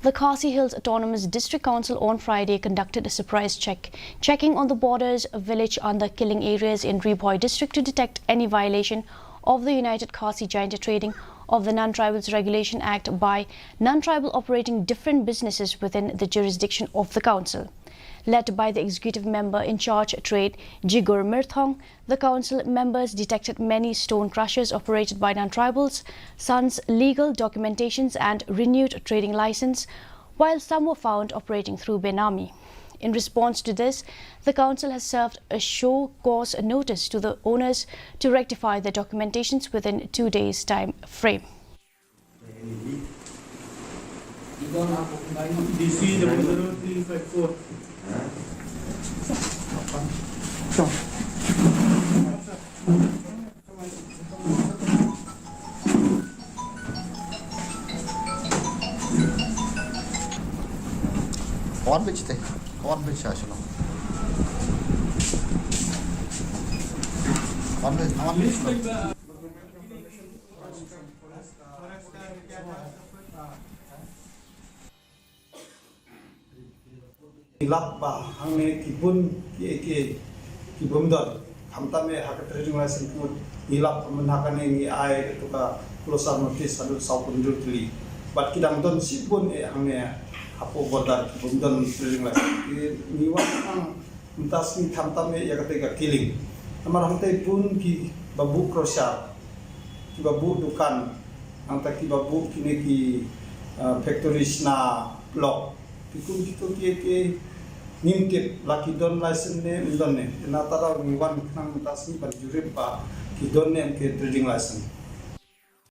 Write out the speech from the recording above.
The Khasi Hills Autonomous District Council on Friday conducted a surprise checking on the borders village under killing areas in Riboy district to detect any violation of the United Khasi Joint Trading of the Non-Tribals Regulation Act by non-tribal operating different businesses within the jurisdiction of the council. Led by the executive member in charge trade, Jigur Mirthong, the council members detected many stone crushers operated by non-tribals, sans legal documentations and renewed trading license, while some were found operating through Benami. In response to this, the council has served a show cause notice to the owners to rectify the documentations within 2 days' time frame. और बेचते और बेच चलो Ilapa hangne kibun ki kibumdor hamta me hak trading license put ilap menakane ni ai to ka closer notice salut sau punjur tli bat kidang don sipun hangne hapo bodar kibumdon trading license ni wa ang mentas ni hamta me ya ka killing amar hamte pun ki babu crosser ki babu dukan angta ki babu kini ki factories na block pikun gitu ki nimtip laki don license ne ndon ne na tara wan khang tasni ban jurip pa ki don ne ke trading license